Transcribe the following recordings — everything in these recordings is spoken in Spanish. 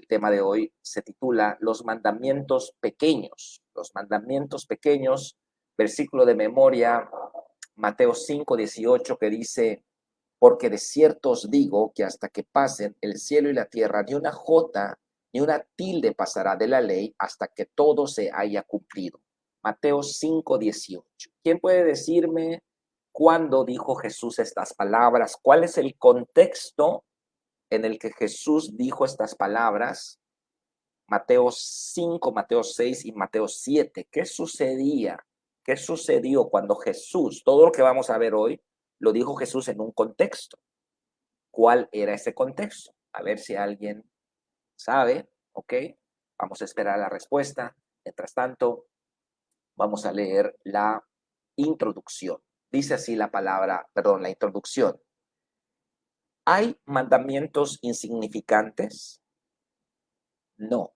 El tema de hoy se titula Los mandamientos pequeños. Los mandamientos pequeños, versículo de memoria, Mateo 5:18, que dice: porque de cierto os digo que hasta que pasen el cielo y la tierra, ni una jota ni una tilde pasará de la ley hasta que todo se haya cumplido. Mateo 5:18. ¿Quién puede decirme cuándo dijo Jesús estas palabras? ¿Cuál es el contexto en el que Jesús dijo estas palabras? Mateo 5, Mateo 6 y Mateo 7. ¿Qué sucedía? ¿Qué sucedió cuando Jesús, todo lo que vamos a ver hoy, lo dijo Jesús en un contexto? ¿Cuál era ese contexto? A ver si alguien sabe, ¿ok? Vamos a esperar la respuesta. Mientras tanto, vamos a leer la introducción. Dice así la palabra, perdón, la introducción. ¿Hay mandamientos insignificantes? No.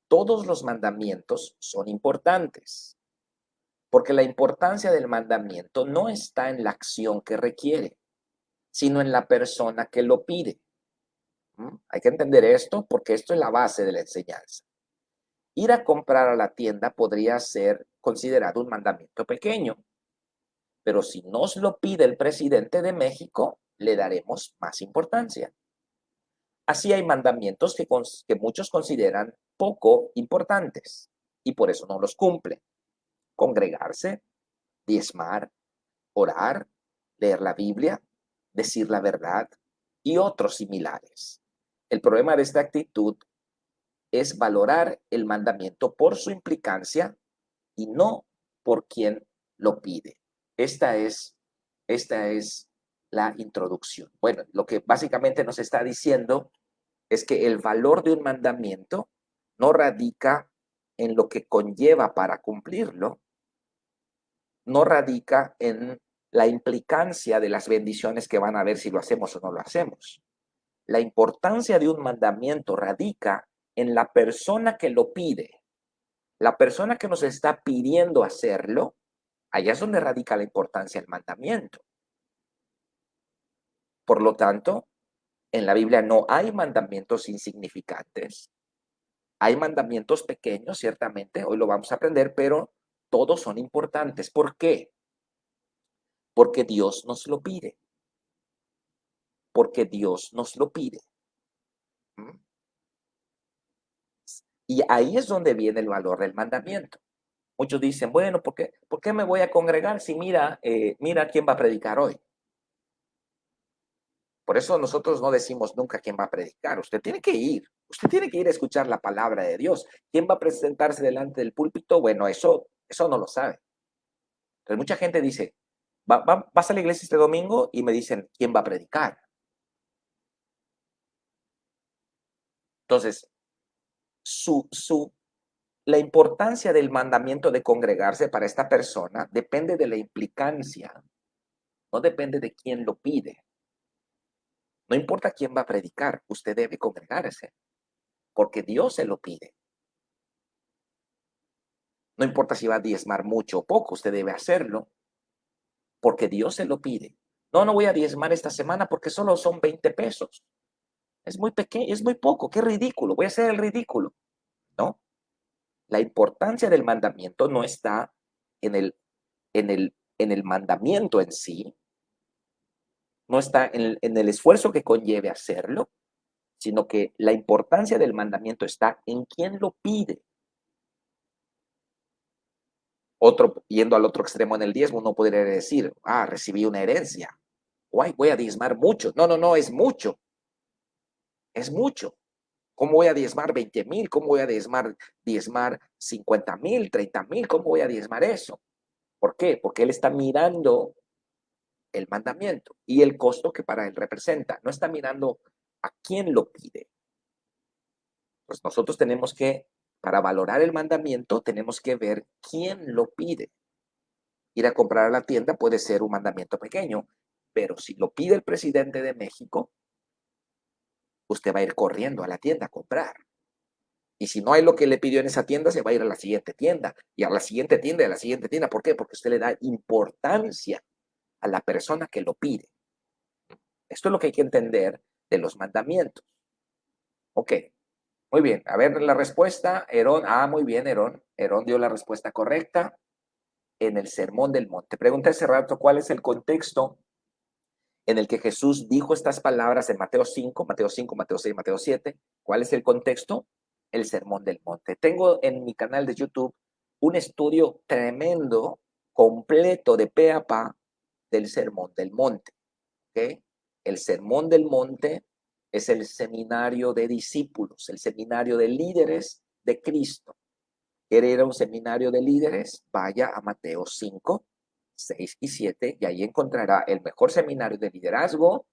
Todos los mandamientos son importantes, porque la importancia del mandamiento no está en la acción que requiere, sino en la persona que lo pide. Hay que entender esto porque esto es la base de la enseñanza. Ir a comprar a la tienda podría ser considerado un mandamiento pequeño, pero si nos lo pide el presidente de México, le daremos más importancia. Así hay mandamientos que muchos consideran poco importantes y por eso no los cumplen. Congregarse, diezmar, orar, leer la Biblia, decir la verdad y otros similares. El problema de esta actitud es valorar el mandamiento por su implicancia y no por quien lo pide. Esta es la introducción. Bueno, lo que básicamente nos está diciendo es que el valor de un mandamiento no radica en lo que conlleva para cumplirlo, no radica en la implicancia de las bendiciones que van a haber si lo hacemos o no lo hacemos. La importancia de un mandamiento radica en la persona que lo pide. La persona que nos está pidiendo hacerlo, allá es donde radica la importancia del mandamiento. Por lo tanto, en la Biblia no hay mandamientos insignificantes. Hay mandamientos pequeños, ciertamente, hoy lo vamos a aprender, pero todos son importantes. ¿Por qué? Porque Dios nos lo pide. Porque Dios nos lo pide. Y ahí es donde viene el valor del mandamiento. Muchos dicen, bueno, ¿por qué me voy a congregar si mira quién va a predicar hoy? Por eso nosotros no decimos nunca quién va a predicar. Usted tiene que ir a escuchar la palabra de Dios. ¿Quién va a presentarse delante del púlpito? Bueno, eso no lo sabe. Entonces mucha gente dice, vas a la iglesia este domingo y me dicen, ¿quién va a predicar? Entonces, la importancia del mandamiento de congregarse para esta persona depende de la implicancia, no depende de quién lo pide. No importa quién va a predicar, usted debe congregarse, porque Dios se lo pide. No importa si va a diezmar mucho o poco, usted debe hacerlo, porque Dios se lo pide. No voy a diezmar esta semana porque solo son 20 pesos. Es muy pequeño, es muy poco, qué ridículo, voy a hacer el ridículo. No, la importancia del mandamiento no está en el mandamiento en sí, no está en el esfuerzo que conlleve hacerlo, sino que la importancia del mandamiento está en quién lo pide. Yendo al otro extremo en el diezmo, uno podría decir, recibí una herencia, voy a diezmar mucho. No, es mucho. Es mucho. ¿Cómo voy a diezmar 20,000? ¿Cómo voy a diezmar 50,000, 30,000? ¿Cómo voy a diezmar eso? ¿Por qué? Porque él está mirando el mandamiento y el costo que para él representa. No está mirando a quién lo pide. Pues nosotros tenemos que, para valorar el mandamiento, tenemos que ver quién lo pide. Ir a comprar a la tienda puede ser un mandamiento pequeño, pero si lo pide el presidente de México, usted va a ir corriendo a la tienda a comprar. Y si no hay lo que le pidió en esa tienda, se va a ir a la siguiente tienda, y a la siguiente tienda, y a la siguiente tienda. ¿Por qué? Porque usted le da importancia a la persona que lo pide. Esto es lo que hay que entender de los mandamientos. Ok, Muy bien, a ver la respuesta. Herón, muy bien, Herón. Herón dio la respuesta correcta en el Sermón del Monte. Pregunté hace rato cuál es el contexto en el que Jesús dijo estas palabras en Mateo 5, Mateo 5, Mateo 6, Mateo 7. ¿Cuál es el contexto? El Sermón del Monte. Tengo en mi canal de YouTube un estudio tremendo, completo, de pe a pa, del Sermón del Monte. ¿Okay? El Sermón del Monte es el seminario de discípulos, el seminario de líderes de Cristo. ¿Quiere ir a un seminario de líderes? Vaya a Mateo 5, 6 y 7 y ahí encontrará el mejor seminario de liderazgo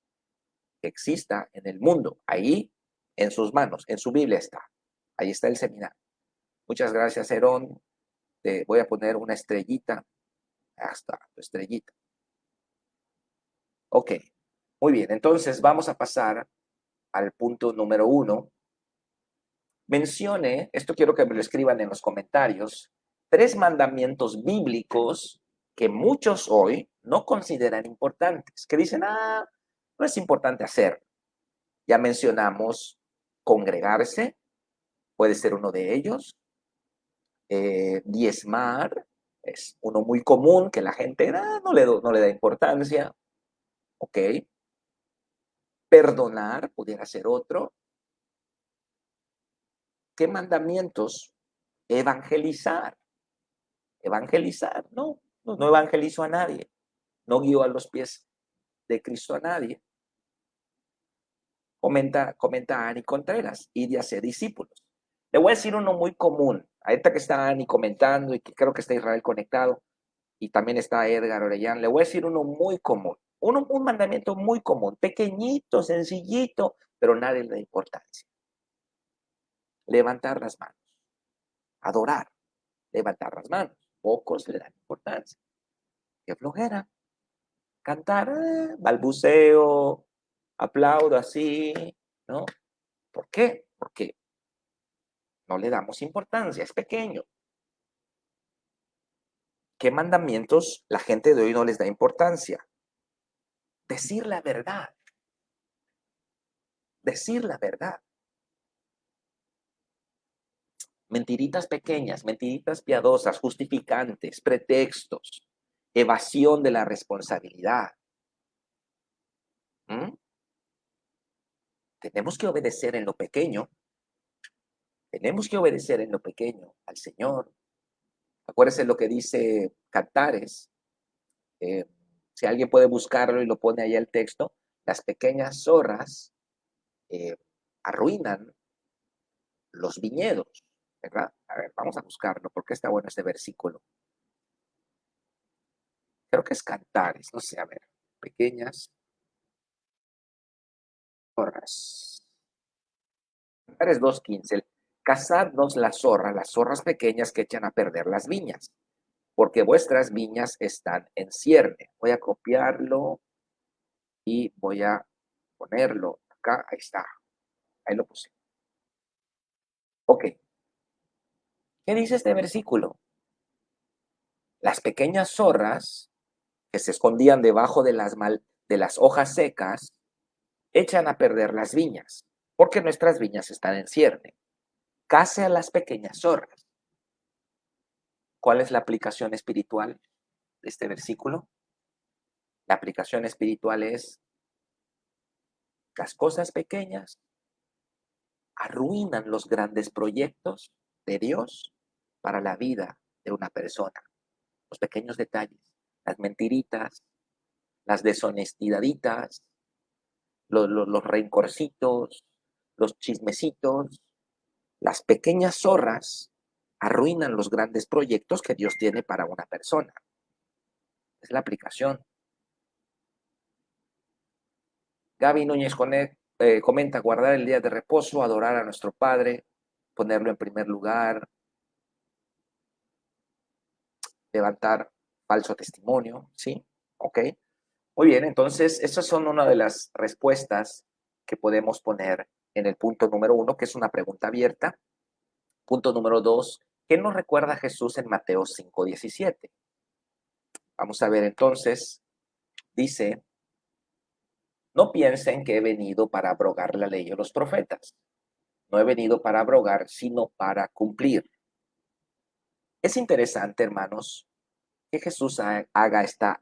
que exista en el mundo. Ahí, en sus manos, en su Biblia está. Ahí está el seminario. Muchas gracias, Herón. Te voy a poner una estrellita. Hasta tu estrellita. Ok, muy bien. Entonces vamos a pasar al punto número 1. Mencione, esto quiero que me lo escriban en los comentarios, 3 mandamientos bíblicos que muchos hoy no consideran importantes, que dicen, no es importante hacer. Ya mencionamos congregarse, puede ser uno de ellos. Diezmar es uno muy común que la gente no le da importancia. Ok. Perdonar pudiera ser otro. ¿Qué mandamientos? Evangelizar. Evangelizar, no evangelizo a nadie. No guío a los pies de Cristo a nadie. Comenta Ani Contreras, y de hacer discípulos. Le voy a decir uno muy común. Ahorita que está Ani comentando y que creo que está Israel conectado y también está Edgar Orellán, le voy a decir uno muy común. Un mandamiento muy común, pequeñito, sencillito, pero nadie le da importancia. Levantar las manos. Adorar. Levantar las manos. Pocos le dan importancia. Qué flojera. Cantar, balbuceo, aplaudo así, ¿no? ¿Por qué? Porque no le damos importancia, es pequeño. ¿Qué mandamientos la gente de hoy no les da importancia? Decir la verdad. Decir la verdad. Mentiritas pequeñas, mentiritas piadosas, justificantes, pretextos, evasión de la responsabilidad. Tenemos que obedecer en lo pequeño. Tenemos que obedecer en lo pequeño al Señor. Acuérdense lo que dice Cantares. Si alguien puede buscarlo y lo pone ahí el texto, las pequeñas zorras arruinan los viñedos, ¿verdad? A ver, vamos a buscarlo, porque está bueno este versículo. Creo que es Cantares, no sé, a ver, pequeñas zorras. Cantares 2:15. Cazadnos las zorras pequeñas que echan a perder las viñas, porque vuestras viñas están en cierne. Voy a copiarlo y voy a ponerlo acá, ahí está, ahí lo puse. Ok. ¿Qué dice este versículo? Las pequeñas zorras que se escondían debajo de las hojas secas echan a perder las viñas, porque nuestras viñas están en cierne. Case a las pequeñas zorras. ¿Cuál es la aplicación espiritual de este versículo? La aplicación espiritual es: las cosas pequeñas arruinan los grandes proyectos de Dios para la vida de una persona. Los pequeños detalles, las mentiritas, las deshonestidaditas, los rencorcitos, los chismecitos, las pequeñas zorras arruinan los grandes proyectos que Dios tiene para una persona. Es la aplicación. Gaby Núñez comenta: guardar el día de reposo, adorar a nuestro Padre, ponerlo en primer lugar, levantar falso testimonio, ¿sí? ¿Ok? Muy bien, entonces esas son una de las respuestas que podemos poner en el punto número 1, que es una pregunta abierta. Punto número 2, ¿qué nos recuerda Jesús en Mateo 5:17? Vamos a ver entonces, dice: no piensen que he venido para abrogar la ley o los profetas. No he venido para abrogar, sino para cumplir. Es interesante, hermanos, que Jesús haga esta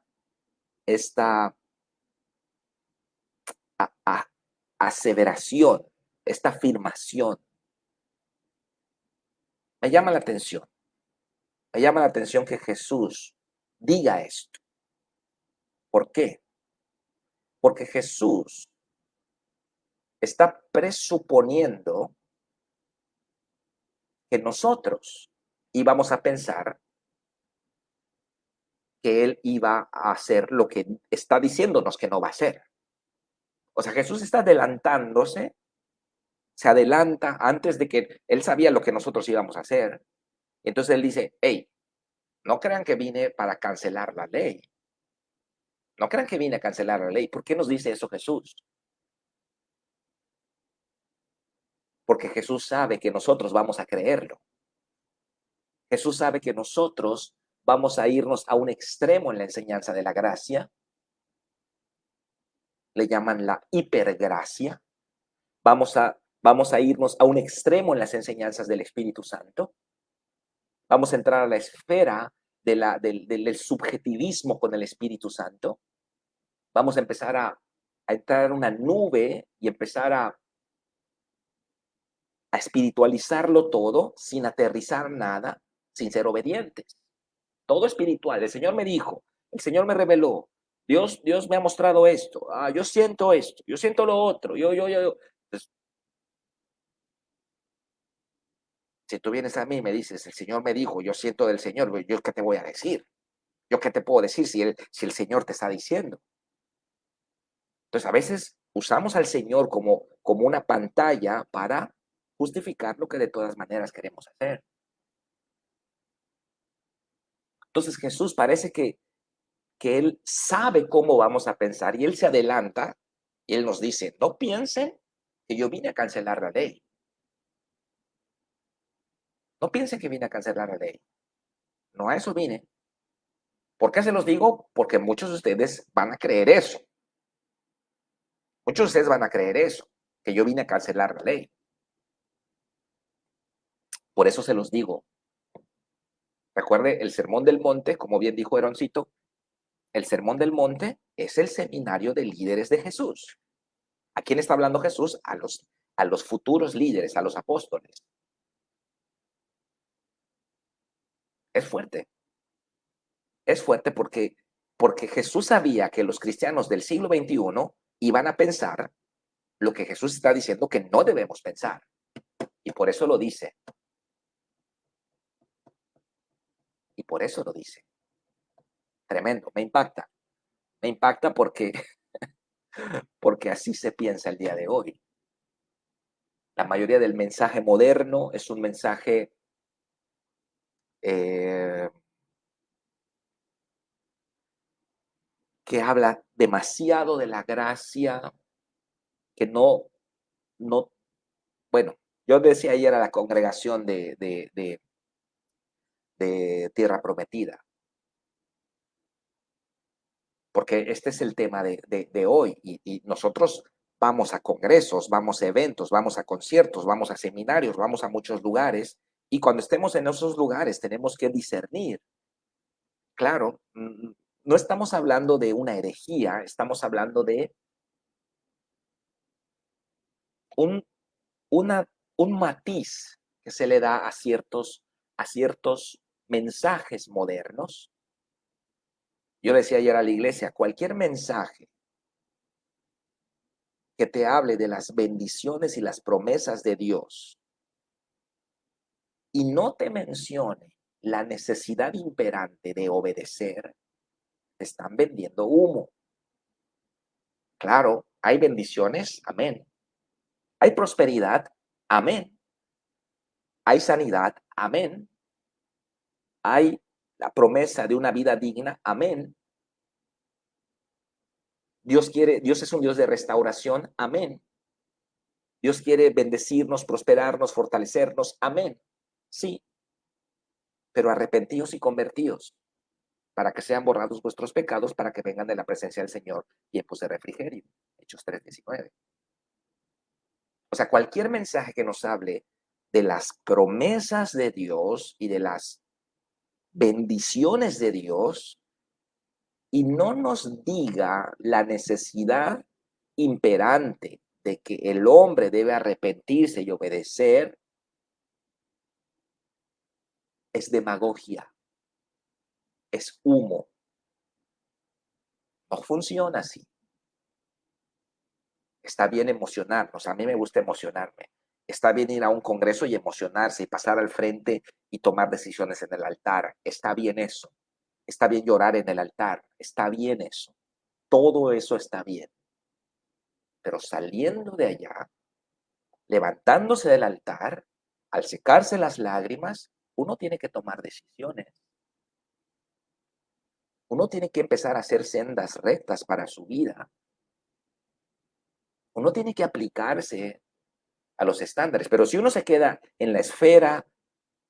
aseveración, esta afirmación. Me llama la atención. Me llama la atención que Jesús diga esto. ¿Por qué? Porque Jesús está presuponiendo que nosotros íbamos a pensar que Él iba a hacer lo que está diciéndonos que no va a hacer. O sea, Jesús está adelantándose, se adelanta antes de que Él sabía lo que nosotros íbamos a hacer. Entonces Él dice, hey, no crean que vine para cancelar la ley. No crean que vine a cancelar la ley. ¿Por qué nos dice eso Jesús? Porque Jesús sabe que nosotros vamos a creerlo. Jesús sabe que nosotros vamos a irnos a un extremo en la enseñanza de la gracia. Le llaman la hipergracia. Vamos a irnos a un extremo en las enseñanzas del Espíritu Santo. Vamos a entrar a la esfera del subjetivismo con el Espíritu Santo. Vamos a empezar a entrar en una nube y empezar a espiritualizarlo todo sin aterrizar nada, sin ser obedientes. Todo espiritual. El Señor me dijo, el Señor me reveló, Dios me ha mostrado esto, yo siento esto, yo siento lo otro, yo. Entonces, si tú vienes a mí y me dices, el Señor me dijo, yo siento del Señor, ¿yo qué te voy a decir? ¿Yo qué te puedo decir si el Señor te está diciendo? Entonces, a veces usamos al Señor como una pantalla para justificar lo que de todas maneras queremos hacer. Entonces, Jesús parece que Él sabe cómo vamos a pensar y Él se adelanta y Él nos dice, no piensen que yo vine a cancelar la ley. No piensen que vine a cancelar la ley. No a eso vine. ¿Por qué se los digo? Porque muchos de ustedes van a creer eso. Muchos de ustedes van a creer eso, que yo vine a cancelar la ley. Por eso se los digo. Recuerde, el Sermón del Monte, como bien dijo Heroncito, el Sermón del Monte es el seminario de líderes de Jesús. ¿A quién está hablando Jesús? A los futuros líderes, a los apóstoles. Es fuerte. Es fuerte porque Jesús sabía que los cristianos del siglo XXI iban a pensar lo que Jesús está diciendo que no debemos pensar. Y por eso lo dice. Y por eso lo dice. Tremendo, me impacta. Me impacta porque así se piensa el día de hoy. La mayoría del mensaje moderno es un mensaje que habla demasiado de la gracia, que no, bueno, yo decía ayer a la congregación de Tierra Prometida, porque este es el tema de hoy y nosotros vamos a congresos, vamos a eventos, vamos a conciertos, vamos a seminarios, vamos a muchos lugares y cuando estemos en esos lugares tenemos que discernir. Claro, no estamos hablando de una herejía, estamos hablando de un, un matiz que se le da a ciertos mensajes modernos. Yo le decía ayer a la iglesia, cualquier mensaje que te hable de las bendiciones y las promesas de Dios y no te mencione la necesidad imperante de obedecer, te están vendiendo humo. Claro, hay bendiciones, amén. Hay prosperidad, amén. Hay sanidad, amén. Hay la promesa de una vida digna, amén. Dios es un Dios de restauración, amén. Dios quiere bendecirnos, prosperarnos, fortalecernos, amén. Sí, pero arrepentíos y convertíos para que sean borrados vuestros pecados, para que vengan de la presencia del Señor tiempos de refrigerio. Hechos 3:19. O sea, cualquier mensaje que nos hable de las promesas de Dios y de las bendiciones de Dios y no nos diga la necesidad imperante de que el hombre debe arrepentirse y obedecer, es demagogia, es humo. No funciona así. Está bien emocionarnos, a mí me gusta emocionarme. Está bien ir a un congreso y emocionarse y pasar al frente y tomar decisiones en el altar. Está bien eso. Está bien llorar en el altar. Está bien eso. Todo eso está bien. Pero saliendo de allá, levantándose del altar, al secarse las lágrimas, uno tiene que tomar decisiones. Uno tiene que empezar a hacer sendas rectas para su vida. Uno tiene que aplicarse a los estándares. Pero si uno se queda en la esfera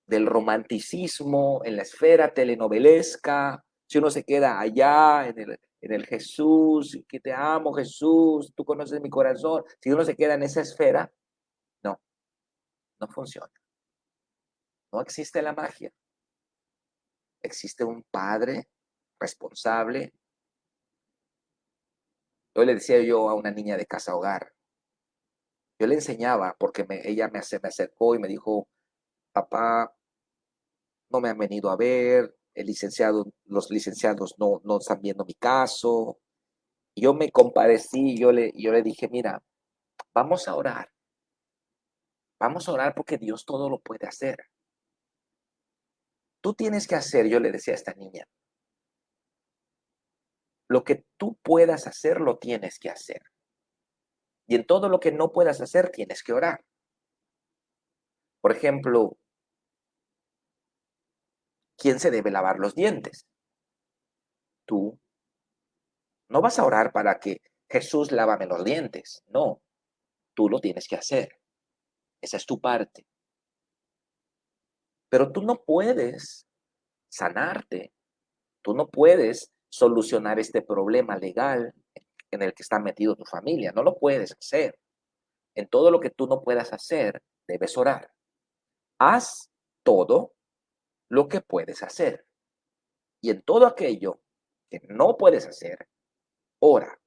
del romanticismo, en la esfera telenovelesca, si uno se queda allá en el Jesús, que te amo Jesús, tú conoces mi corazón, si uno se queda en esa esfera, no, no funciona. No existe la magia. Existe un padre responsable. Yo le decía yo a una niña de casa hogar, yo le enseñaba porque ella me acercó y me dijo, papá, no me han venido a ver, los licenciados no están viendo mi caso. Yo me compadecí, yo le dije, mira, vamos a orar porque Dios todo lo puede hacer. Tú tienes que hacer, yo le decía a esta niña, lo que tú puedas hacer, lo tienes que hacer. Y en todo lo que no puedas hacer, tienes que orar. Por ejemplo, ¿quién se debe lavar los dientes? Tú. No vas a orar para que Jesús lávame los dientes. No, tú lo tienes que hacer. Esa es tu parte. Pero tú no puedes sanarte. Tú no puedes solucionar este problema legal en el que está metido tu familia. No lo puedes hacer. En todo lo que tú no puedas hacer, debes orar. Haz todo lo que puedes hacer. Y en todo aquello que no puedes hacer, ora.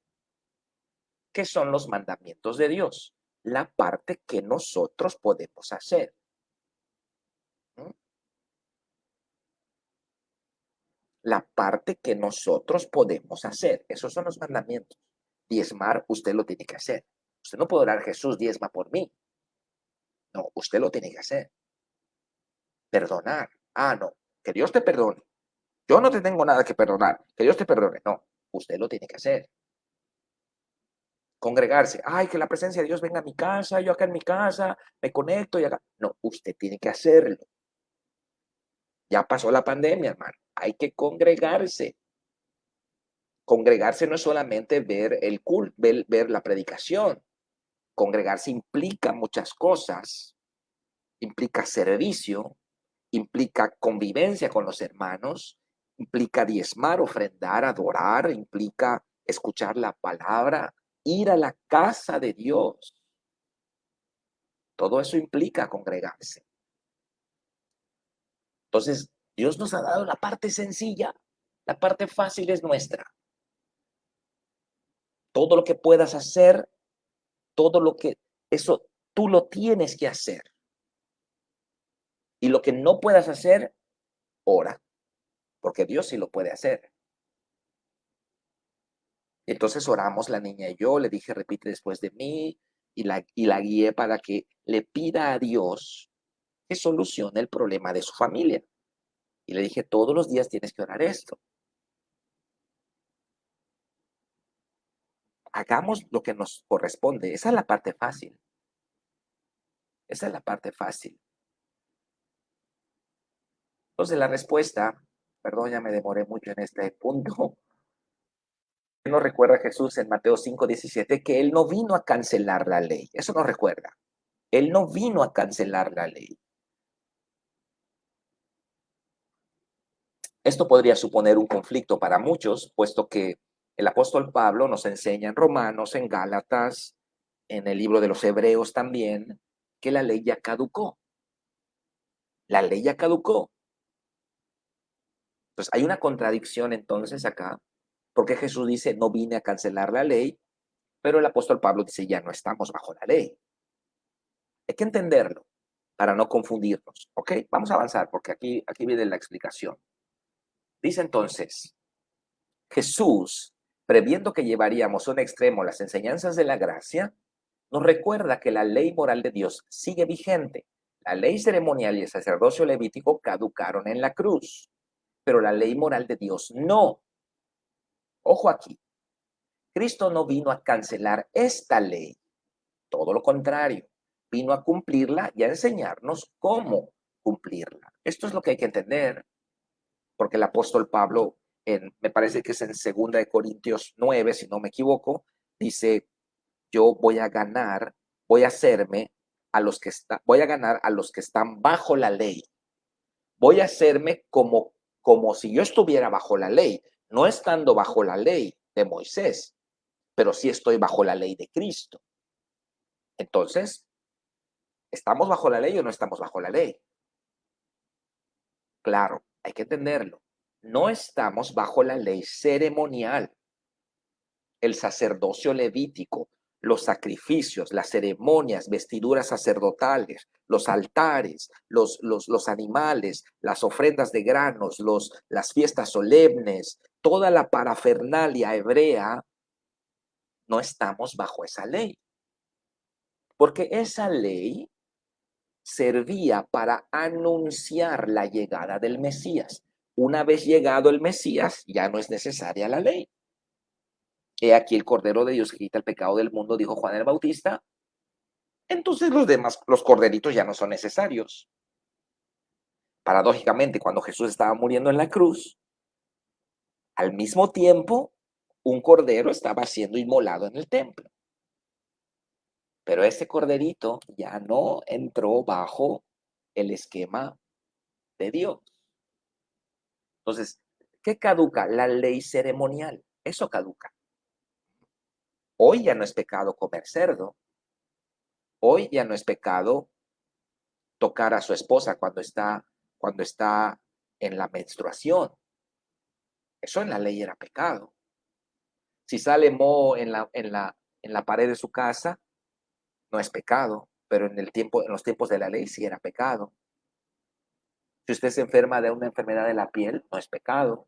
¿Qué son los mandamientos de Dios? La parte que nosotros podemos hacer. ¿Mm? La parte que nosotros podemos hacer. Esos son los mandamientos. Diezmar, usted lo tiene que hacer. Usted no puede orar, Jesús, diezma por mí. No, usted lo tiene que hacer. Perdonar. Ah, no, que Dios te perdone. Yo no te tengo nada que perdonar. Que Dios te perdone. No, usted lo tiene que hacer. Congregarse. Ay, que la presencia de Dios venga a mi casa, yo acá en mi casa, me conecto y acá. No, usted tiene que hacerlo. Ya pasó la pandemia, hermano. Hay que congregarse. Congregarse no es solamente ver el culto, ver la predicación. Congregarse implica muchas cosas. Implica servicio, implica convivencia con los hermanos, implica diezmar, ofrendar, adorar, implica escuchar la palabra, ir a la casa de Dios. Todo eso implica congregarse. Entonces, Dios nos ha dado la parte sencilla, la parte fácil es nuestra. Todo lo que puedas hacer, todo lo que, eso tú lo tienes que hacer. Y lo que no puedas hacer, ora, porque Dios sí lo puede hacer. Entonces oramos la niña y yo, le dije, repite después de mí, y la guié para que le pida a Dios que solucione el problema de su familia. Y le dije, todos los días tienes que orar esto. Hagamos lo que nos corresponde. Esa es la parte fácil. Esa es la parte fácil. Entonces la respuesta, perdón, ya me demoré mucho en este punto. Nos recuerda Jesús en Mateo 5:17 que Él no vino a cancelar la ley. Eso nos recuerda. Él no vino a cancelar la ley. Esto podría suponer un conflicto para muchos, puesto que el apóstol Pablo nos enseña en Romanos, en Gálatas, en el libro de los Hebreos también que la ley ya caducó. La ley ya caducó. Entonces, hay una contradicción entonces acá, porque Jesús dice, no vine a cancelar la ley, pero el apóstol Pablo dice, ya no estamos bajo la ley. Hay que entenderlo para no confundirnos, ¿ok? Vamos a avanzar porque aquí viene la explicación. Dice entonces, Jesús, previendo que llevaríamos a un extremo las enseñanzas de la gracia, nos recuerda que la ley moral de Dios sigue vigente. La ley ceremonial y el sacerdocio levítico caducaron en la cruz, pero la ley moral de Dios no. Ojo aquí, Cristo no vino a cancelar esta ley, todo lo contrario, vino a cumplirla y a enseñarnos cómo cumplirla. Esto es lo que hay que entender, porque el apóstol Pablo, me parece que es en 2 Corintios 9, si no me equivoco, dice, yo voy a ganar, voy a hacerme voy a ganar a los que están bajo la ley. Voy a hacerme como si yo estuviera bajo la ley, no estando bajo la ley de Moisés, pero sí estoy bajo la ley de Cristo. Entonces, ¿estamos bajo la ley o no estamos bajo la ley? Claro, hay que entenderlo. No estamos bajo la ley ceremonial, el sacerdocio levítico, los sacrificios, las ceremonias, vestiduras sacerdotales, los altares, los animales, las ofrendas de granos, las fiestas solemnes, toda la parafernalia hebrea, no estamos bajo esa ley. Porque esa ley servía para anunciar la llegada del Mesías. Una vez llegado el Mesías, ya no es necesaria la ley. He aquí el Cordero de Dios que quita el pecado del mundo, dijo Juan el Bautista. Entonces los corderitos ya no son necesarios. Paradójicamente, cuando Jesús estaba muriendo en la cruz, al mismo tiempo, un cordero estaba siendo inmolado en el templo. Pero ese corderito ya no entró bajo el esquema de Dios. Entonces, ¿qué caduca? La ley ceremonial. Eso caduca. Hoy ya no es pecado comer cerdo. Hoy ya no es pecado tocar a su esposa cuando está en la menstruación. Eso en la ley era pecado. Si sale moho en la pared de su casa, no es pecado, pero en los tiempos de la ley sí era pecado. Si usted se enferma de una enfermedad de la piel, no es pecado.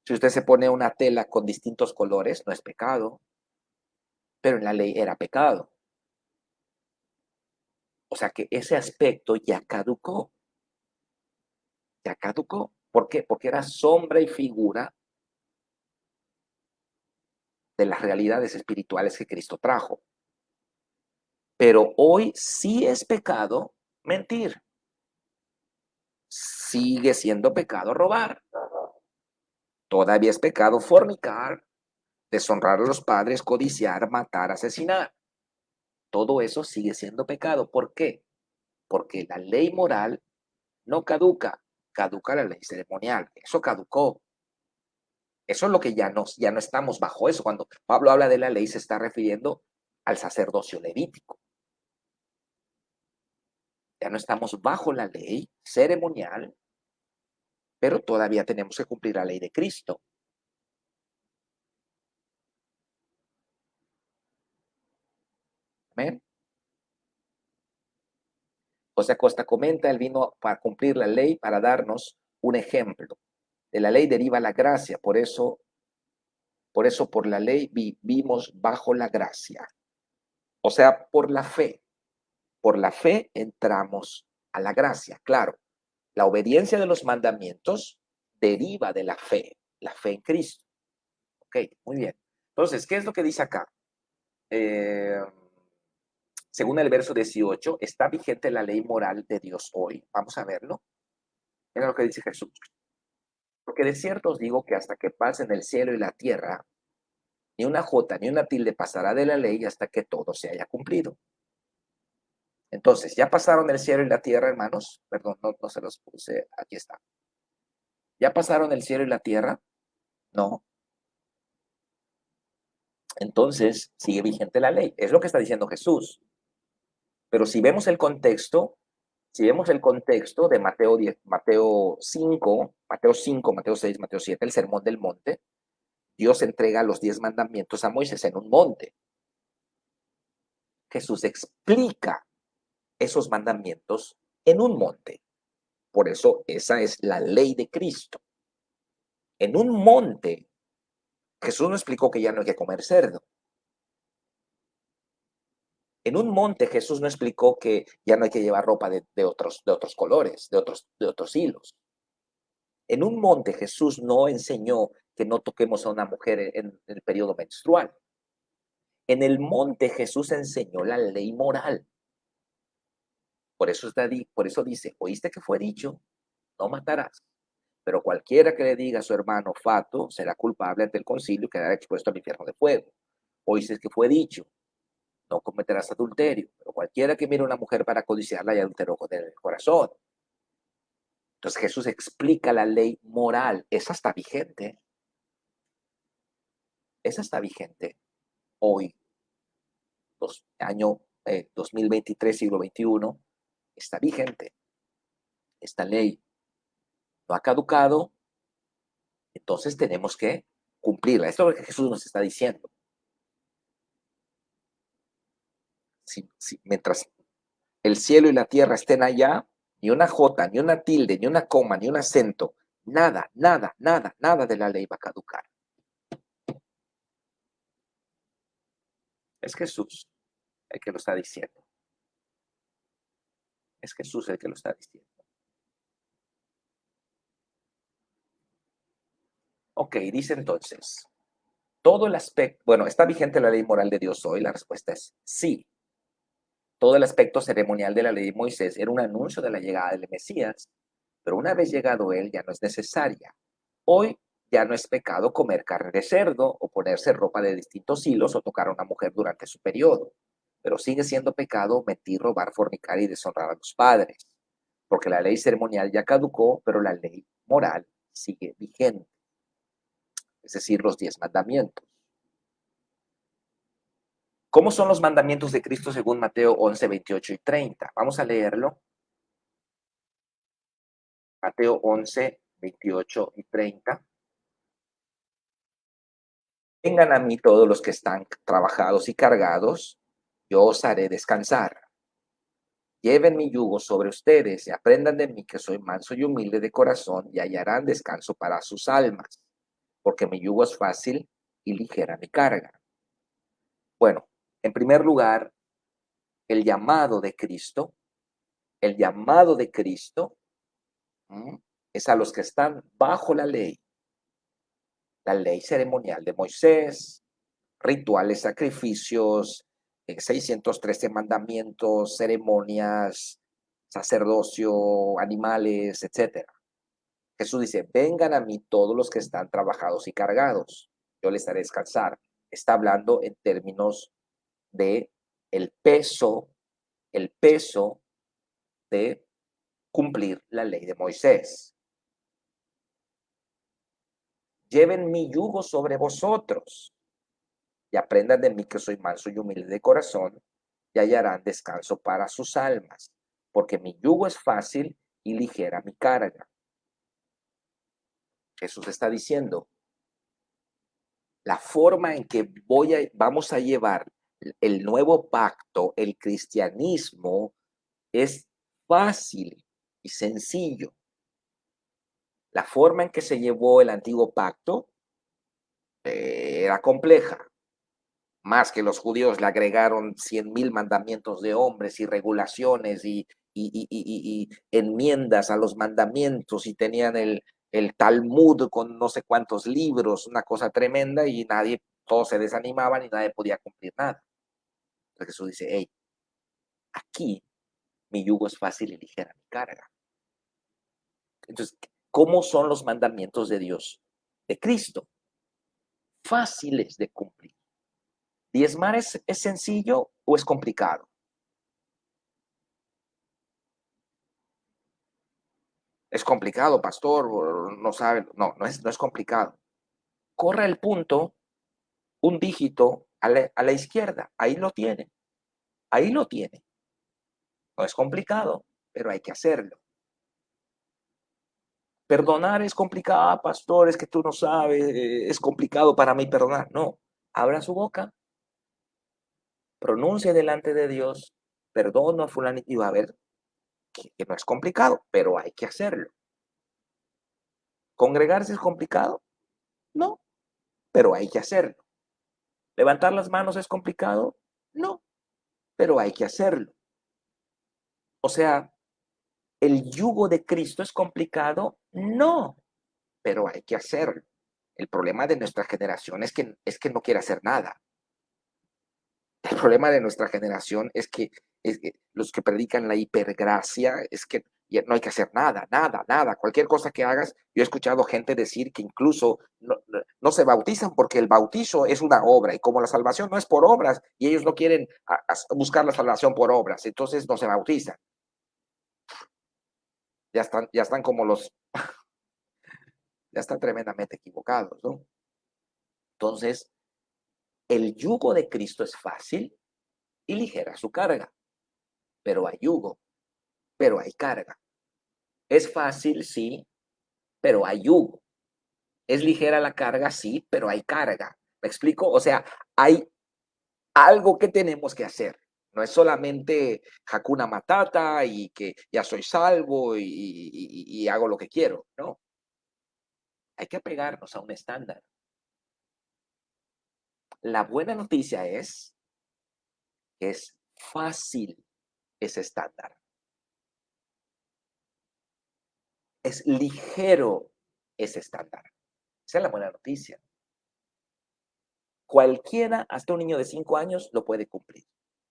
Si usted se pone una tela con distintos colores, no es pecado, pero en la ley era pecado. O sea que ese aspecto ya caducó. Ya caducó. ¿Por qué? Porque era sombra y figura de las realidades espirituales que Cristo trajo. Pero hoy sí es pecado mentir. Sigue siendo pecado robar. Todavía es pecado fornicar, deshonrar a los padres, codiciar, matar, asesinar. Todo eso sigue siendo pecado. ¿Por qué? Porque la ley moral no caduca, caduca la ley ceremonial. Eso caducó. Eso es lo que ya no estamos bajo eso. Cuando Pablo habla de la ley, se está refiriendo al sacerdocio levítico. Ya no estamos bajo la ley ceremonial, pero todavía tenemos que cumplir la ley de Cristo. Amén. José Acosta comenta, él vino para cumplir la ley, para darnos un ejemplo. De la ley deriva la gracia, por eso por la ley vivimos bajo la gracia. O sea, por la fe. Por la fe entramos a la gracia. Claro, la obediencia de los mandamientos deriva de la fe en Cristo. Ok, muy bien. Entonces, ¿qué es lo que dice acá? Según el verso 18, ¿está vigente la ley moral de Dios hoy? Vamos a verlo. Mira lo que dice Jesús. Porque de cierto os digo que hasta que pasen el cielo y la tierra, ni una jota ni una tilde pasará de la ley hasta que todo se haya cumplido. Entonces, ¿ya pasaron el cielo y la tierra, hermanos? Perdón, no se los puse, aquí está. ¿Ya pasaron el cielo y la tierra? No. entonces sigue vigente la ley. Es lo que está diciendo Jesús. Pero si vemos el contexto, de Mateo 10, Mateo 6, Mateo 7, el sermón del monte, Dios entrega los 10 mandamientos a Moisés en un monte. Jesús explica esos mandamientos en un monte. Por eso esa es la ley de Cristo. En un monte, Jesús no explicó que ya no hay que comer cerdo. En un monte Jesús no explicó que ya no hay que llevar ropa de otros colores, de otros hilos. En un monte Jesús no enseñó que no toquemos a una mujer en el periodo menstrual. En el monte Jesús enseñó la ley moral. Por eso dice, oíste que fue dicho, no matarás. Pero cualquiera que le diga a su hermano fato será culpable ante el concilio y quedará expuesto al infierno de fuego. Oíste que fue dicho, no cometerás adulterio. Pero cualquiera que mire a una mujer para codiciarla ya adulteró con el corazón. Entonces Jesús explica la ley moral. Esa está vigente. Esa está vigente hoy, año 2023, siglo XXI. Está vigente. Esta ley no ha caducado. Entonces tenemos que cumplirla. Esto es lo que Jesús nos está diciendo. Mientras el cielo y la tierra estén allá, ni una jota, ni una tilde, ni una coma, ni un acento, nada, nada, nada, nada de la ley va a caducar. Es Jesús el que lo está diciendo. Es Jesús el que lo está diciendo. Ok, dice entonces, todo el aspecto, bueno, ¿está vigente la ley moral de Dios hoy? La respuesta es sí. Todo el aspecto ceremonial de la ley de Moisés era un anuncio de la llegada del Mesías, pero una vez llegado él ya no es necesaria. Hoy ya no es pecado comer carne de cerdo o ponerse ropa de distintos hilos o tocar a una mujer durante su periodo, pero sigue siendo pecado mentir, robar, fornicar y deshonrar a los padres, porque la ley ceremonial ya caducó, pero la ley moral sigue vigente, es decir, los 10 mandamientos. ¿Cómo son los mandamientos de Cristo según Mateo 11, 28 y 30? Vamos a leerlo. Mateo 11, 28 y 30. Vengan a mí todos los que están trabajados y cargados, yo os haré descansar. Lleven mi yugo sobre ustedes y aprendan de mí que soy manso y humilde de corazón y hallarán descanso para sus almas, porque mi yugo es fácil y ligera mi carga. Bueno, en primer lugar, el llamado de Cristo, el llamado de Cristo es a los que están bajo la ley ceremonial de Moisés, rituales, sacrificios, 613 mandamientos, ceremonias, sacerdocio, animales, etc. Jesús dice, vengan a mí todos los que están trabajados y cargados, yo les haré descansar. Está hablando en términos de el peso de cumplir la ley de Moisés. Lleven mi yugo sobre vosotros y aprendan de mí que soy manso y humilde de corazón y hallarán descanso para sus almas, porque mi yugo es fácil y ligera mi carga. Jesús está diciendo, la forma en que vamos a llevar el nuevo pacto, el cristianismo, es fácil y sencillo. La forma en que se llevó el antiguo pacto era compleja. Más que los judíos le agregaron 100,000 mandamientos de hombres y regulaciones y enmiendas a los mandamientos y tenían el Talmud con no sé cuántos libros, una cosa tremenda y todos se desanimaban y nadie podía cumplir nada. Entonces Jesús dice, hey, aquí mi yugo es fácil y ligera mi carga. Entonces, ¿cómo son los mandamientos de Dios? De Cristo. Fáciles de cumplir. ¿Diezmar es sencillo o es complicado? Es complicado, pastor, no sabe, no es complicado. Corre el punto, un dígito a la izquierda. Ahí lo tiene. Ahí lo tiene. No es complicado, pero hay que hacerlo. Perdonar es complicado, pastor, es que tú no sabes, es complicado para mí perdonar. No, abra su boca, pronuncie delante de Dios, perdono a fulano y va a ver que no es complicado, pero hay que hacerlo. ¿Congregarse es complicado? No, pero hay que hacerlo. ¿Levantar las manos es complicado? No, pero hay que hacerlo. O sea, ¿el yugo de Cristo es complicado? No, pero hay que hacerlo. El problema de nuestra generación es que no quiere hacer nada. El problema de nuestra generación es que los que predican la hipergracia es que ya no hay que hacer nada, nada, nada. Cualquier cosa que hagas, yo he escuchado gente decir que incluso no se bautizan porque el bautizo es una obra y como la salvación no es por obras y ellos no quieren buscar la salvación por obras, entonces no se bautizan. Ya están como ya están tremendamente equivocados, ¿no? Entonces, el yugo de Cristo es fácil y ligera su carga, pero hay yugo, pero hay carga. Es fácil, sí, pero hay yugo. Es ligera la carga, sí, pero hay carga. ¿Me explico? O sea, hay algo que tenemos que hacer. No es solamente Hakuna Matata y que ya soy salvo y hago lo que quiero. No, hay que apegarnos a un estándar. La buena noticia es que es fácil ese estándar. Es ligero ese estándar. Esa es la buena noticia. Cualquiera, hasta un niño de 5 años, lo puede cumplir.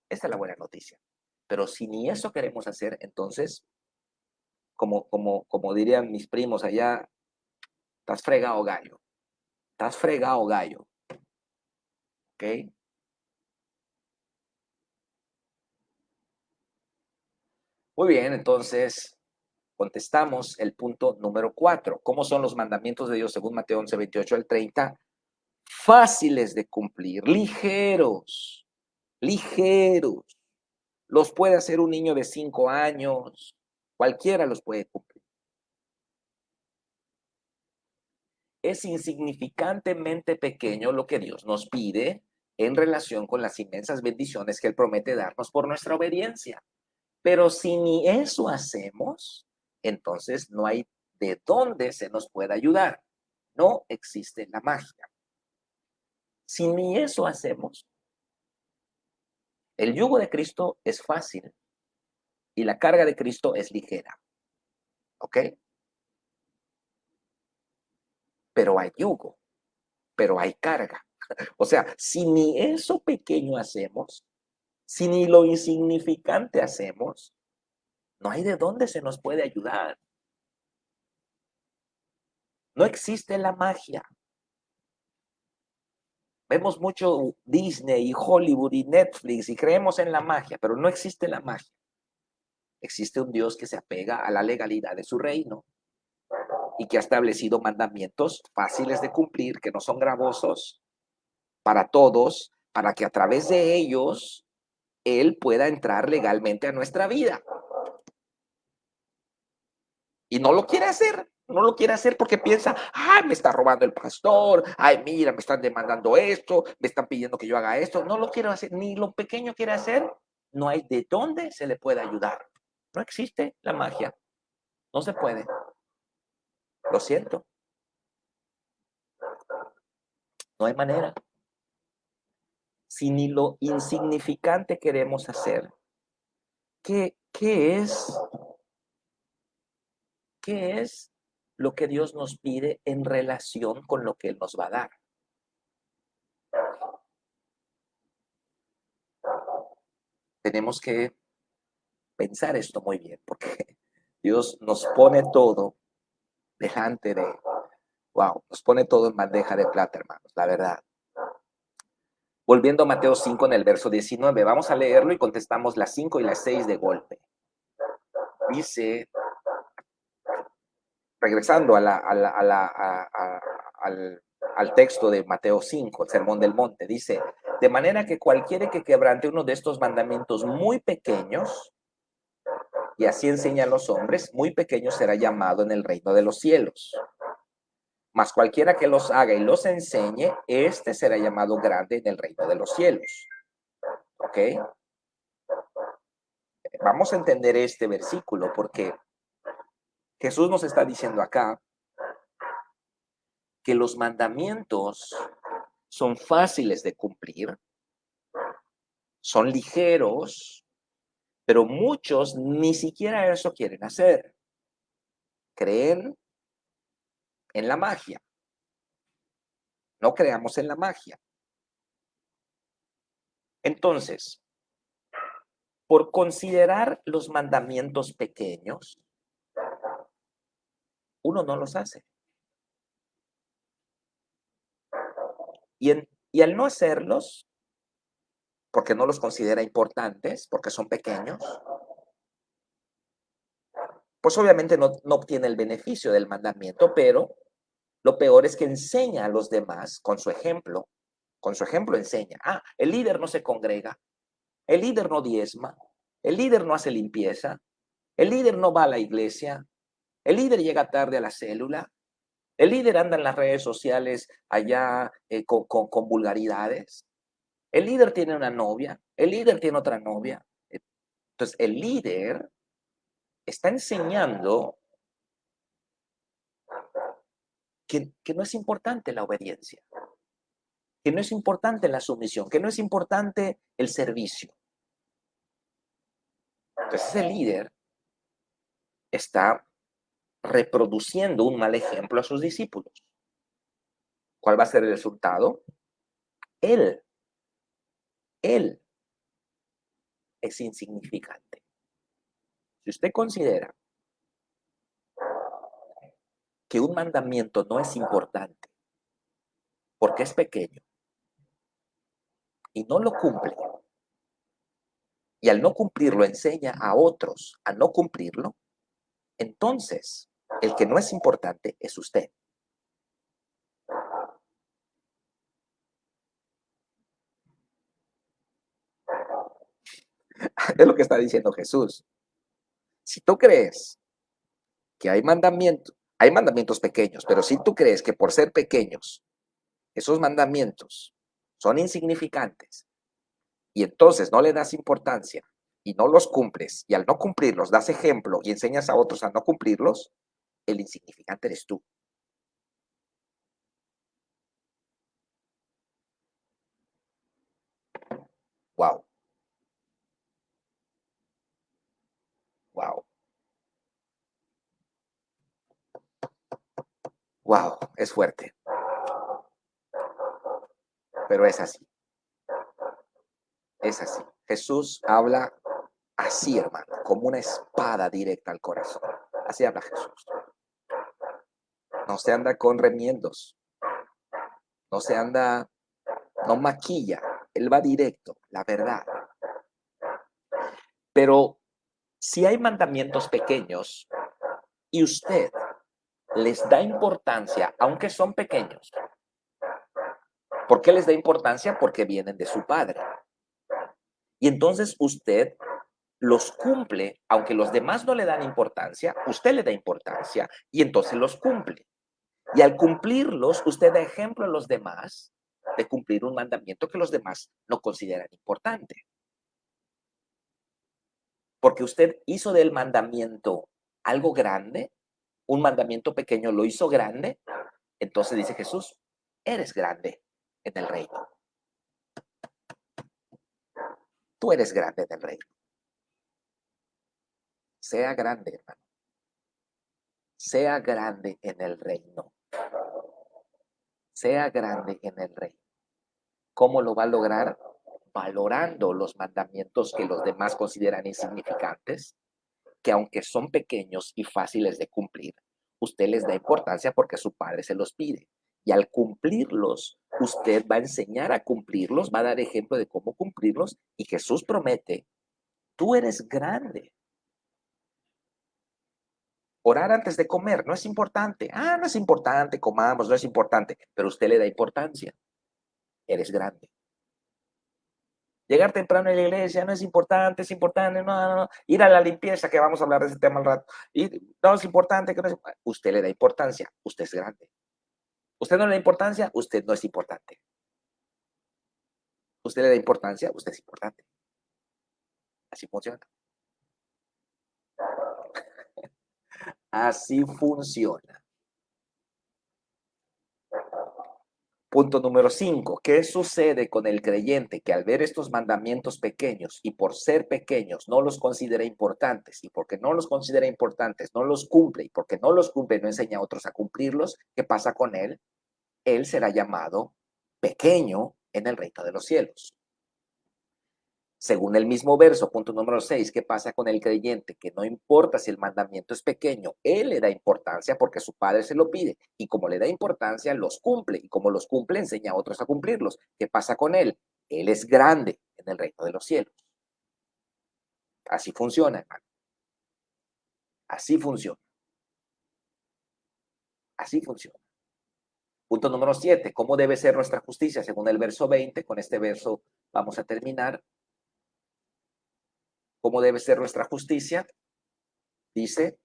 Esa es la buena noticia. Pero si ni eso queremos hacer, entonces, como dirían mis primos allá, estás fregado gallo. Estás fregado gallo. ¿Ok? Muy bien, entonces contestamos el punto número 4. ¿Cómo son los mandamientos de Dios según Mateo 11, 28 al 30? Fáciles de cumplir, ligeros, ligeros. Los puede hacer un niño de 5 años, cualquiera los puede cumplir. Es insignificantemente pequeño lo que Dios nos pide en relación con las inmensas bendiciones que Él promete darnos por nuestra obediencia. Pero si ni eso hacemos, entonces no hay de dónde se nos pueda ayudar. No existe la magia. Si ni eso hacemos, el yugo de Cristo es fácil y la carga de Cristo es ligera. ¿Ok? Pero hay yugo, pero hay carga. O sea, si ni eso pequeño hacemos, si ni lo insignificante hacemos, no hay de dónde se nos puede ayudar. No existe la magia. Vemos mucho Disney y Hollywood y Netflix y creemos en la magia, pero no existe la magia. Existe un Dios que se apega a la legalidad de su reino y que ha establecido mandamientos fáciles de cumplir, que no son gravosos para todos, para que a través de ellos Él pueda entrar legalmente a nuestra vida. Y no lo quiere hacer. No lo quiere hacer porque piensa, ay, me está robando el pastor, ay, mira, me están demandando esto, me están pidiendo que yo haga esto. No lo quiero hacer, ni lo pequeño quiere hacer. No hay de dónde se le pueda ayudar. No existe la magia. No se puede. Lo siento. No hay manera. Si ni lo insignificante queremos hacer, ¿qué es lo que Dios nos pide en relación con lo que Él nos va a dar? Tenemos que pensar esto muy bien, porque Dios nos pone todo delante de, wow, nos pone todo en bandeja de plata, hermanos, la verdad. Volviendo a Mateo 5 en el verso 19, vamos a leerlo y contestamos las 5 y las 6 de golpe. Dice, regresando al texto de Mateo 5, el Sermón del Monte, dice, De manera que cualquiera que quebrante uno de estos mandamientos muy pequeños, y así enseñan los hombres, muy pequeño será llamado en el reino de los cielos. Mas cualquiera que los haga y los enseñe, este será llamado grande en el reino de los cielos. ¿Ok? Vamos a entender este versículo porque Jesús nos está diciendo acá que los mandamientos son fáciles de cumplir, son ligeros, pero muchos ni siquiera eso quieren hacer. Creen en la magia. No creamos en la magia. Entonces, por considerar los mandamientos pequeños, uno no los hace. Y al no hacerlos, porque no los considera importantes, porque son pequeños, pues obviamente no obtiene el beneficio del mandamiento, pero lo peor es que enseña a los demás con su ejemplo enseña. El líder no se congrega, el líder no diezma, el líder no hace limpieza, el líder no va a la iglesia, el líder llega tarde a la célula, el líder anda en las redes sociales allá con vulgaridades, el líder tiene una novia, el líder tiene otra novia. Entonces, el líder está enseñando que no es importante la obediencia, que no es importante la sumisión, que no es importante el servicio. Entonces, el líder está reproduciendo un mal ejemplo a sus discípulos. ¿Cuál va a ser el resultado? Él es insignificante. Si usted considera que un mandamiento no es importante porque es pequeño y no lo cumple, y al no cumplirlo enseña a otros a no cumplirlo, entonces el que no es importante es usted. Es lo que está diciendo Jesús. Si tú crees que hay mandamientos pequeños, pero si tú crees que por ser pequeños, esos mandamientos son insignificantes, y entonces no le das importancia y no los cumples, y al no cumplirlos das ejemplo y enseñas a otros a no cumplirlos, el insignificante eres tú. Wow. Wow. Wow, es fuerte, pero es así. Es así. Jesús habla así, hermano, como una espada directa al corazón. Así habla Jesús. No se anda con remiendos. No se anda, no maquilla. Él va directo, la verdad. Pero si hay mandamientos pequeños y usted les da importancia, aunque son pequeños. ¿Por qué les da importancia? Porque vienen de su padre. Y entonces usted los cumple, aunque los demás no le dan importancia, usted le da importancia y entonces los cumple. Y al cumplirlos, usted da ejemplo a los demás de cumplir un mandamiento que los demás no consideran importante. Porque usted hizo del mandamiento algo grande, un mandamiento pequeño lo hizo grande, entonces dice Jesús, eres grande en el reino. Tú eres grande en el reino. Sea grande, hermano. Sea grande en el reino. Sea grande en el reino. ¿Cómo lo va a lograr? Valorando los mandamientos que los demás consideran insignificantes, que aunque son pequeños y fáciles de cumplir, usted les da importancia porque su padre se los pide. Y al cumplirlos, usted va a enseñar a cumplirlos, va a dar ejemplo de cómo cumplirlos. Y Jesús promete, tú eres grande. Orar antes de comer no es importante. No es importante, comamos, no es importante. Pero usted le da importancia. Eres grande. Llegar temprano a la iglesia no es importante, es importante, no. Ir a la limpieza, que vamos a hablar de ese tema al rato, y no es importante, que no es... Usted le da importancia, usted es grande. Usted no le da importancia, usted no es importante. Usted le da importancia, usted es importante. Así funciona. Así funciona. Punto número 5. ¿Qué sucede con el creyente que al ver estos mandamientos pequeños y por ser pequeños no los considera importantes, y porque no los considera importantes no los cumple, y porque no los cumple no enseña a otros a cumplirlos? ¿Qué pasa con él? Él será llamado pequeño en el reino de los cielos. Según el mismo verso, punto número 6, ¿qué pasa con el creyente? Que no importa si el mandamiento es pequeño, él le da importancia porque su padre se lo pide, y como le da importancia, los cumple, y como los cumple, enseña a otros a cumplirlos. ¿Qué pasa con él? Él es grande en el reino de los cielos. Así funciona, hermano. Así funciona. Así funciona. Punto número 7, ¿cómo debe ser nuestra justicia? Según el verso 20, con este verso vamos a terminar. ¿Cómo debe ser nuestra justicia? Dice,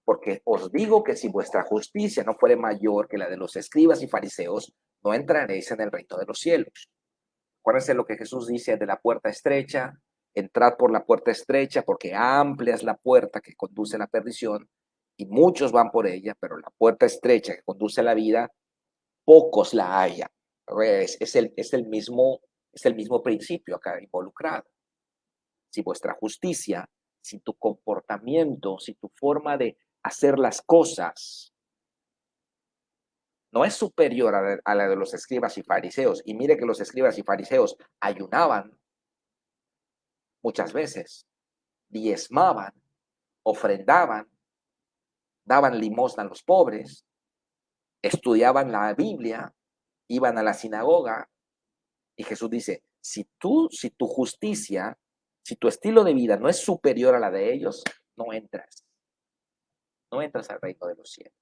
porque os digo que si vuestra justicia no fuere mayor que la de los escribas y fariseos, no entraréis en el reino de los cielos. Acuérdense lo que Jesús dice de la puerta estrecha: entrad por la puerta estrecha, porque amplia es la puerta que conduce a la perdición, y muchos van por ella, pero la puerta estrecha que conduce a la vida, pocos la hallan. Es el mismo principio acá involucrado. Si vuestra justicia, si tu comportamiento, si tu forma de hacer las cosas no es superior a la de los escribas y fariseos, y mire que los escribas y fariseos ayunaban muchas veces, diezmaban, ofrendaban, daban limosna a los pobres, estudiaban la Biblia, iban a la sinagoga, y Jesús dice, si tu justicia, si tu estilo de vida no es superior a la de ellos, no entras al reino de los cielos.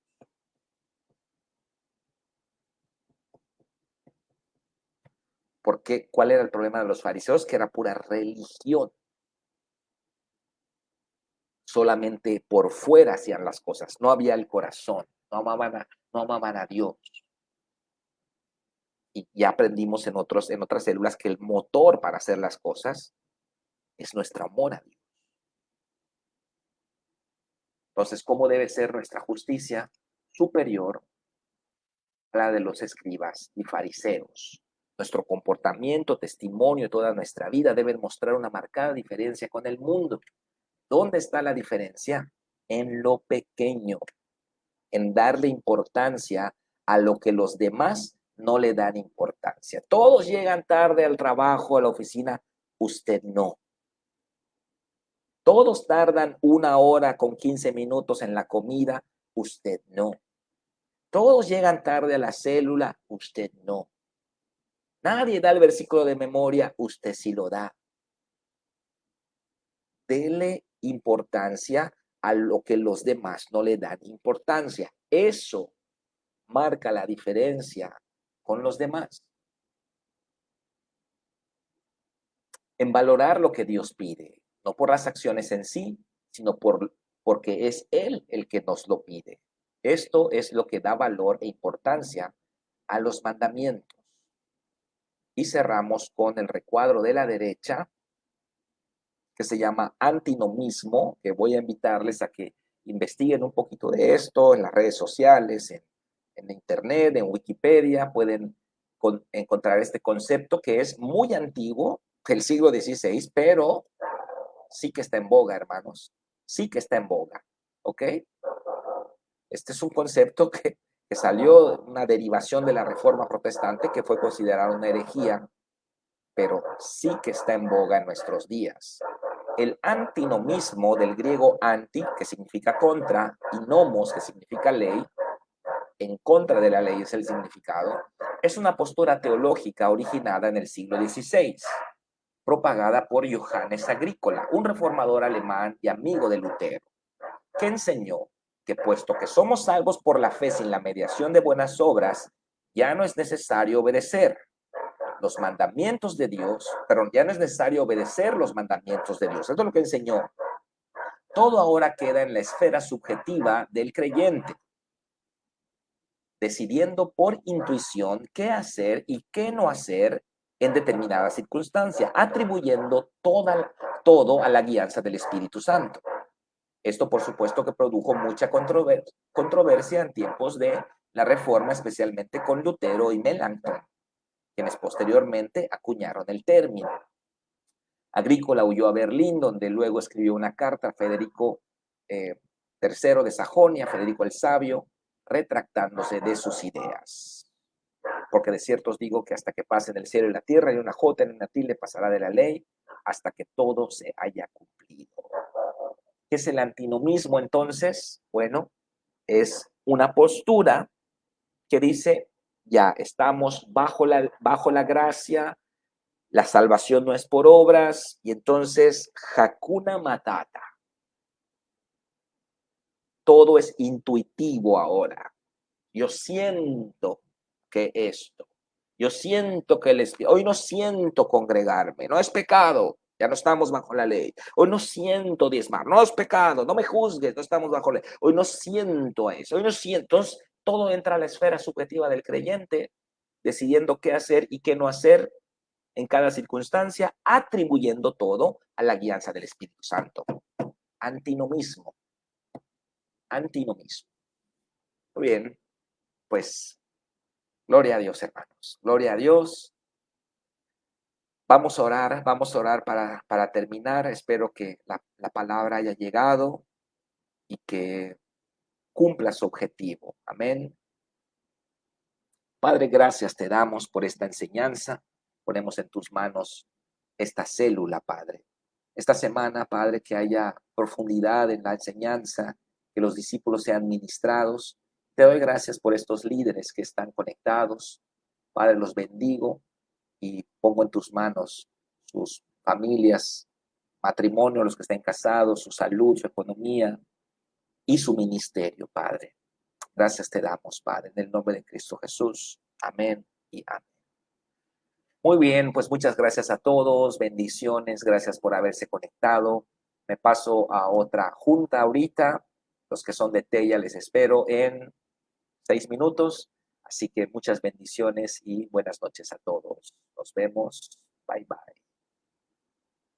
Porque, ¿cuál era el problema de los fariseos? Que era pura religión. Solamente por fuera hacían las cosas, no había el corazón, no amaban a Dios. Y ya aprendimos en otras células que el motor para hacer las cosas es nuestro amor a Dios. Entonces, ¿cómo debe ser nuestra justicia? Superior a la de los escribas y fariseos. Nuestro comportamiento, testimonio, toda nuestra vida deben mostrar una marcada diferencia con el mundo. ¿Dónde está la diferencia? En lo pequeño, en darle importancia a lo que los demás no le dan importancia. Todos llegan tarde al trabajo, a la oficina, usted no. Todos tardan 1 hora con 15 minutos en la comida, usted no. Todos llegan tarde a la célula, usted no. Nadie da el versículo de memoria, usted sí lo da. Dele importancia a lo que los demás no le dan importancia. Eso marca la diferencia con los demás. En valorar lo que Dios pide, no por las acciones en sí, sino porque es Él el que nos lo pide. Esto es lo que da valor e importancia a los mandamientos. Y cerramos con el recuadro de la derecha, que se llama antinomismo, que voy a invitarles a que investiguen un poquito de esto en las redes sociales, en internet, en Wikipedia. Pueden encontrar este concepto que es muy antiguo, del siglo XVI, pero sí que está en boga, hermanos. Sí que está en boga, ¿ok? Este es un concepto que salió una derivación de la Reforma Protestante, que fue considerada una herejía, pero sí que está en boga en nuestros días. El antinomismo, del griego anti, que significa contra, y nomos, que significa ley, en contra de la ley es el significado, es una postura teológica originada en el siglo XVI, propagada por Johannes Agrícola, un reformador alemán y amigo de Lutero, que enseñó que puesto que somos salvos por la fe sin la mediación de buenas obras, ya no es necesario obedecer. los mandamientos de Dios, pero ya no es necesario obedecer los mandamientos de Dios. Esto es lo que enseñó. Todo ahora queda en la esfera subjetiva del creyente, decidiendo por intuición qué hacer y qué no hacer en determinada circunstancia, atribuyendo todo a la guianza del Espíritu Santo. Esto, por supuesto, que produjo mucha controversia en tiempos de la Reforma, especialmente con Lutero y Melanchthon, quienes posteriormente acuñaron el término. Agrícola huyó a Berlín, donde luego escribió una carta a Federico III de Sajonia, Federico el Sabio, retractándose de sus ideas. Porque de cierto os digo que hasta que pasen el cielo y la tierra, y una jota en una tilde pasará de la ley, hasta que todo se haya cumplido. ¿Qué es el antinomismo entonces? Bueno, es una postura que dice, ya estamos bajo la gracia, la salvación no es por obras, y entonces Hakuna Matata. Todo es intuitivo ahora. Yo siento que esto, yo siento que hoy no siento congregarme, no es pecado, ya no estamos bajo la ley. Hoy no siento diezmar, no es pecado, no me juzgues, no estamos bajo la ley. Hoy no siento eso, hoy no siento. Entonces, todo entra a la esfera subjetiva del creyente, decidiendo qué hacer y qué no hacer en cada circunstancia, atribuyendo todo a la guianza del Espíritu Santo. Antinomismo. Antinomismo. Muy bien, pues gloria a Dios, hermanos. Gloria a Dios. Vamos a orar para terminar. Espero que la palabra haya llegado y que cumpla su objetivo. Amén. Padre, gracias te damos por esta enseñanza. Ponemos en tus manos esta célula, Padre. Esta semana, Padre, que haya profundidad en la enseñanza, que los discípulos sean ministrados. Te doy gracias por estos líderes que están conectados. Padre, los bendigo y pongo en tus manos sus familias, matrimonio, los que estén casados, su salud, su economía y su ministerio, Padre. Gracias te damos, Padre, en el nombre de Cristo Jesús. Amén y amén. Muy bien, pues muchas gracias a todos, bendiciones, gracias por haberse conectado. Me paso a otra junta ahorita. Los que son de Tella les espero en 6 minutos. Así que muchas bendiciones y buenas noches a todos. Nos vemos. Bye bye.